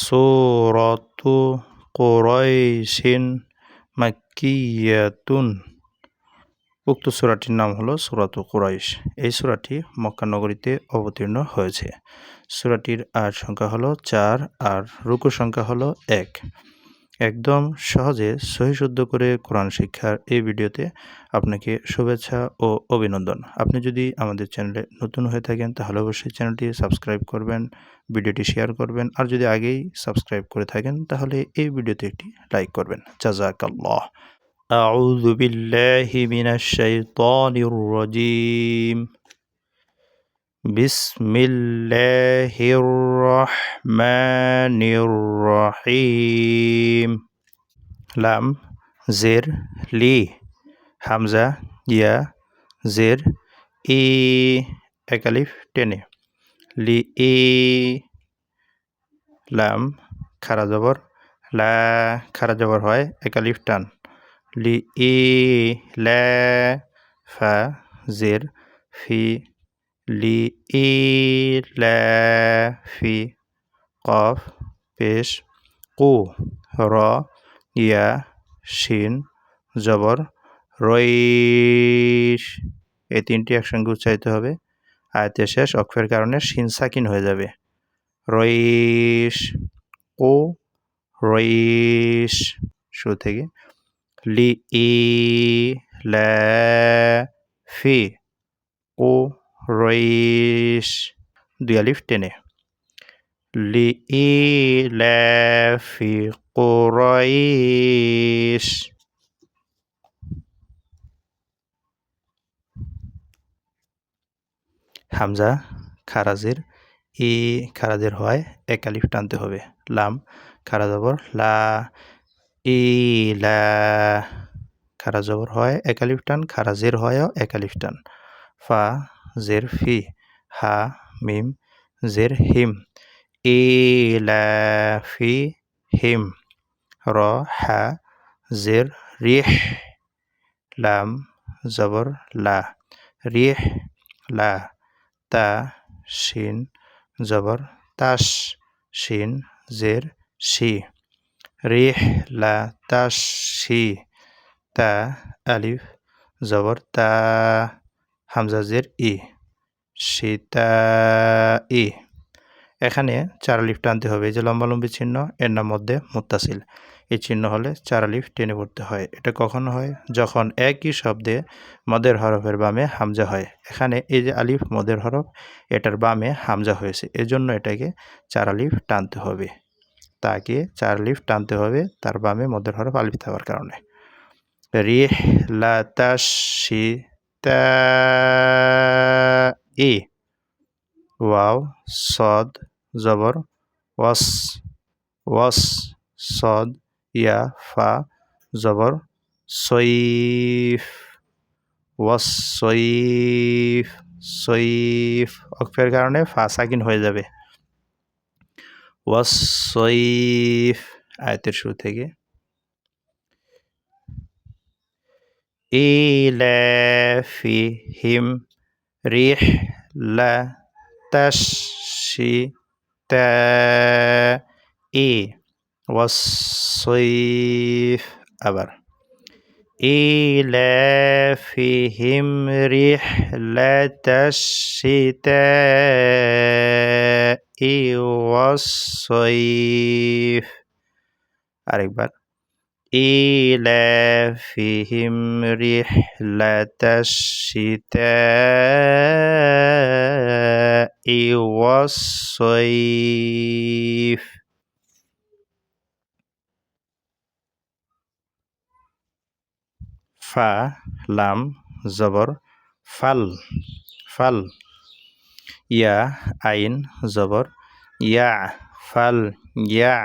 সূরাতু কুরাইশিন মাক্কিয়াতুন। উক্ত সূরাটির নাম হলো সূরাতু কুরাইশ। এই সূরাটি মক্কা নগরীতে অবতীর্ণ হয়েছে। সূরাটির আয়াত সংখ্যা হলো 4 আর রুকু সংখ্যা হলো 1। একদম সহজে সহিশুদ্ধ করে কোরআন শিক্ষার এই ভিডিওতে আপনাকে শুভেচ্ছা ও অভিনন্দন। আপনি যদি আমাদের চ্যানেলে নতুন হয়ে থাকেন তাহলে অবশ্যই চ্যানেলটি সাবস্ক্রাইব করবেন, ভিডিওটি শেয়ার করবেন। আর যদি আগেই সাবস্ক্রাইব করে থাকেন তাহলে এই ভিডিওতে একটি লাইক করবেন। জাযাকাল্লাহ। আউযু বিল্লাহি মিনাশ শাইতানির রাজীম। বিসমিল্লাহির রহমানির রহিম। লাম জের লি, হামজা ইয়া জের ই, এক আলিফ টেনে লি ই। লাম খারা জবর লা, খারা জবর হয় এক আলিফ টান লি ই লা। ফা জের ফি লি ই লা ফি। কফ পেশ কু র ইয়া শিন জবর রইশ। এই তিনটি একসঙ্গে উচ্চারিত হবে। আয়াতের শেষ অক্ষরের কারণে শিন সাকিন হয়ে যাবে। রইশ কু রইশ। শুরু থেকে লি ই লা ফি কু রইশ, দুই আলিফ টেনে লি ই লা ফি কুরাইশ। হামজা খারাজের ই, খারাজের হয় এক আলিফ টানতে হবে। লাম খারা জবর লা ই লা, খারা জবর হয় এক আলিফ টান, খারাজের হয়ও এক আলিফ টান। ফা জের ফি হা মিম জের হিম ই লা ফি হিম। র হা জের রিহ। লাম জবর লা রিহ লা। তা শিন জবর তাস শিন জের শি রিহ লা তাস শি। তা আলিফ জবর তা, হামজা জের ই সীতা ই। এখানে 4 আলিফ টানতে হবে। এই যে লম্বালম্বী চিহ্ন এর নাম মধ্যে মুত্তাসিল। এই চিহ্ন হলে 4 আলিফ টেনে পড়তে হয়। এটা কখন হয়? যখন একই শব্দে মদের হরফের বামে হামজা হয়। এখানে এই যে আলিফ মদের হরফ, এটার বামে হামজা হয়েছে, এজন্য এটাকে 4 আলিফ টানতে হবে। তাকে 4 আলিফ টানতে হবে তার বামে মদের হরফ আলিফ থাকার কারণে। রিহ লা তাশি তা ই। ওয়াও সদ জবর ওয়াস ওয়াস সদ ইয়া ফা জবর সইফ ওয়াস সইফ সইফ। অক্ষরের কারণে ফা সাকিন হয়ে যাবে। ওয়াস সইফ। আয়াতের শুরু থেকে ইলাফিহিম রিহ লা তাশি তা ই ওয়াস-সইফ। আবার ইলাফিহিম রিহলাতাশ শিতাই ওয়াস-সইফ। আরেকবার ইলাফিহিম রিহলাতাশ শিতাই ওয়াস-সইফ। ফা লাম জবর ফাল ফাল। ইয়া আইন জবর ইয়া ফাল ইয়া।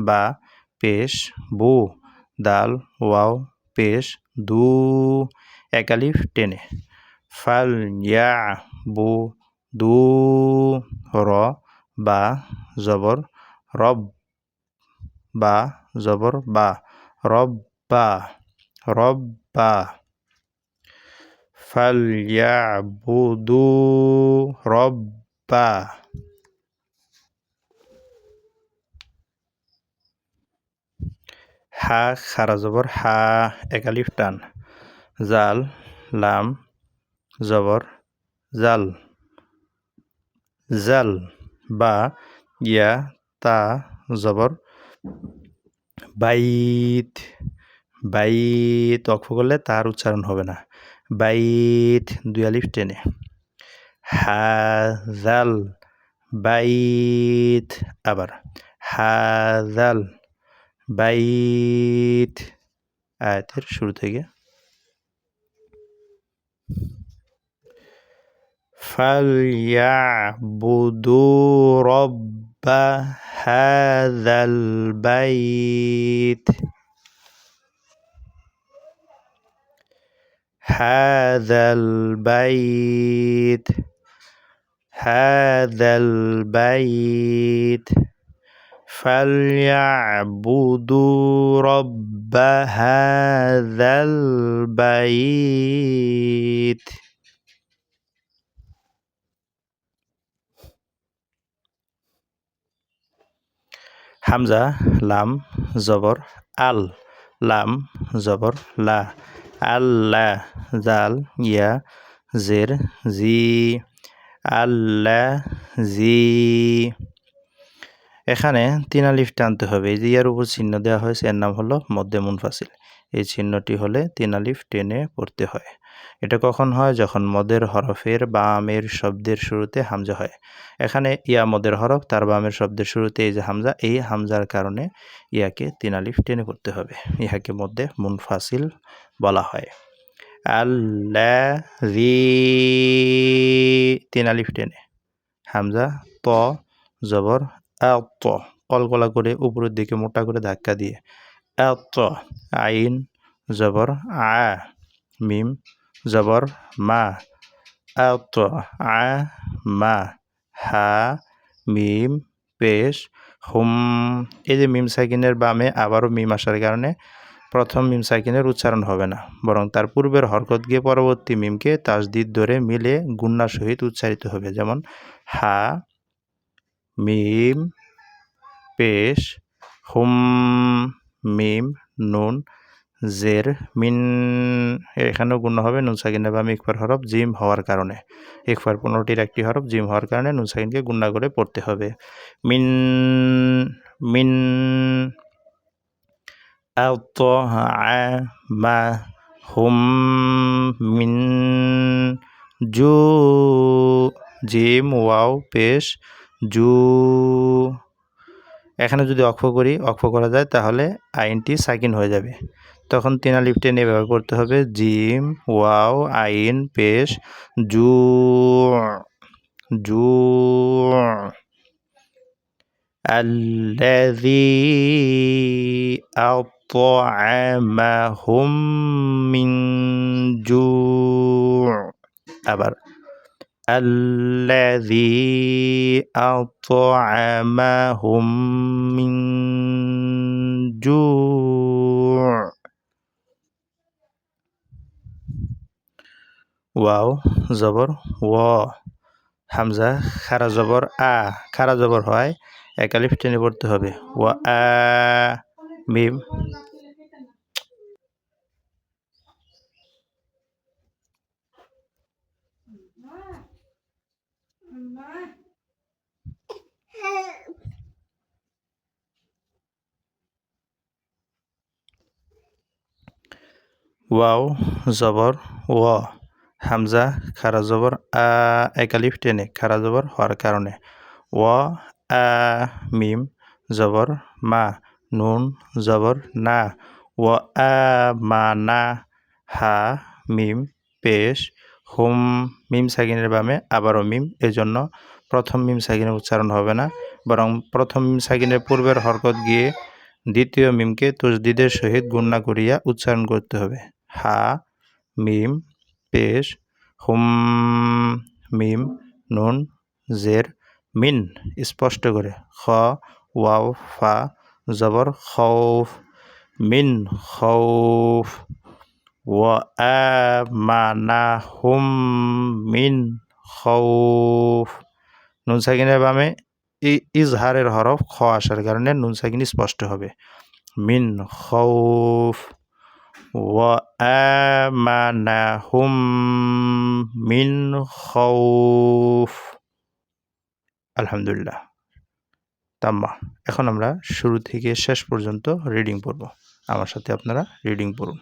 বা পেশ বু দাল ওয়াও পেশ দু, এক আলিফ টেনে ফাল ইয়া বু দু। র বা জবর রব বা জবর বা রব বা রব্বা। ফালইয়াবুদু রব্বা। হা খারা জবর হা এক আলিফ টান জাল লাম জবর জাল জাল বা ইয়া তা জবর বাইত বাইত অক্ষ করলে তার উচ্চারণ হবে না বাইত দুই আলিফ টেনে হাজাল বাইত আবার হাজাল বাইত আয়াতের শুরু থেকে فليعبدوا رب هذا البيت هذا البيت هذا البيت فليعبدوا رب هذا البيت হামজা লাম জবর আল লাম জবর লা আল্লাহ জাল ইয়া জের জি আল্লাহ জি এখানে তিন আলিফ টানতে হবে এই যে ইয়ার উপর চিহ্ন দেওয়া হয়েছে এর নাম হলো মধ্যে মুনফাসিল এই চিহ্নটি হলে তিন আলিফ টেনে পড়তে হয় এটা কখন হয় যখন মদের হরফের বামের শব্দের শুরুতে হামজা হয় এখানে ইয়া মদের হরফ তার বামের শব্দের শুরুতে এই যে হামজা এই হামজার কারণে ইয়াকে তিন আলিফ টেনে পড়তে হবে ইহাকে মধ্যে মুনফাসিল বলা হয় আল্লাযী তিন আলিফ টেনে হামজা ত জবর আত কলকলা করে উপরের দিকে মোটা করে ধাক্কা দিয়ে আত আইন জবর আ মিম জবর মা আত আ মা হা মিম পেশ হুম এই যে মিম সাকিনের বামে আবারও মিম আসার কারণে প্রথম মিম সাকিনের উচ্চারণ হবে না বরং তার পূর্বের হরকত গিয়ে পরবর্তী মিমকে তাসদিদ ধরে মিলে গুন্নার সহিত উচ্চারিত হবে যেমন হা মিম পেশ হুম মিম নুন জের মিন এখানেও গুণ হবে নুন সাকিনের বামে ইকফার হরফ জিম হওয়ার কারণে ইকফার 15টির একটি হরফ জিম হওয়ার কারণে নুন সাকিনকে গুণা করে পড়তে হবে মিন মিন হুম মিন জু জিম ওয়াও পেশ জু এখানে যদি অক্ষ করা যায় তাহলে আইনটি সাকিন হয়ে যাবে তখন তিন আলিফ টেনে ব্যবহার করতে হবে জিম ওয়াও আইন পেশ জু জু الذي أطعمهم من جوع আবার الذي أطعمهم من جوع ওয়াও জবর ওয়া হামজা খারা জবর আ খারা জবর হয় এক আলিফ টেনে পড়তে হবে ওয়া আ মিম ওয়াও জবর ওয়া হামজা খারা জবর আ এক আলিফ টেনে খারা জবর হওয়ার কারণে ওয়া আ মিম জবর মা নুন জবর না ওয়া আ মা না হা মিম পেশ হুম মিম সাকিনের বামে আবারও মিম এজন্য প্রথম মিম সাকিনের উচ্চারণ হবে না বরং প্রথম মিম সাকিনের পূর্বের হরকত গিয়ে দ্বিতীয় মিমকে তসদিদের সহিত গুণনা করিয়া উচ্চারণ করতে হবে হা মিম পেশ হুম মিম নুন জের মিন স্পষ্ট করে খ ওয়াও ফা জবর খৌফ মিন খৌফ ওয়া আমানাহুম মিন খৌফ নুন সাকিনের বামে ইজহারের হরফ খ আসার কারণে নুন সাকিন স্পষ্ট হবে মিন খাউফ ওয়া আমানাহুম মিন খাউফ। আলহামদুলিল্লাহ। তাম্মা। এখন আমরা শুরু থেকে শেষ পর্যন্ত রিডিং পড়ব। আমার সাথে আপনারা রিডিং পড়ুন।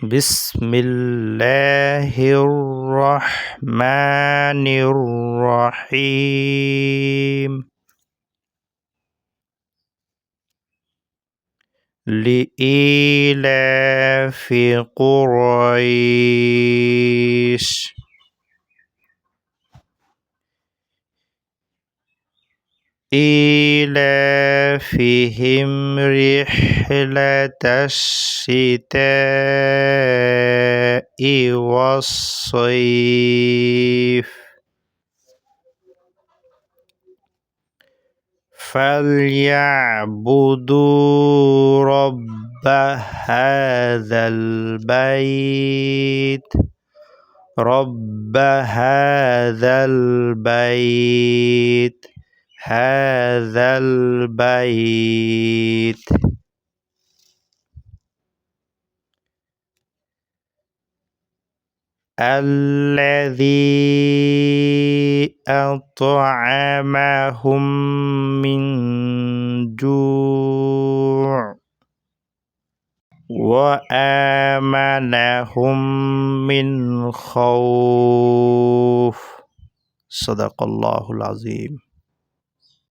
বিসমিল্লাহির রহমানির রহিম। লিইলাফি কুরাইশ إيلافهم رحلة الشتاء والصيف فليعبدوا رب هذا البيت رب هذا البيت هذا البيت الذي أطعمهم من جوع وآمنهم من خوف صدق الله العظيم।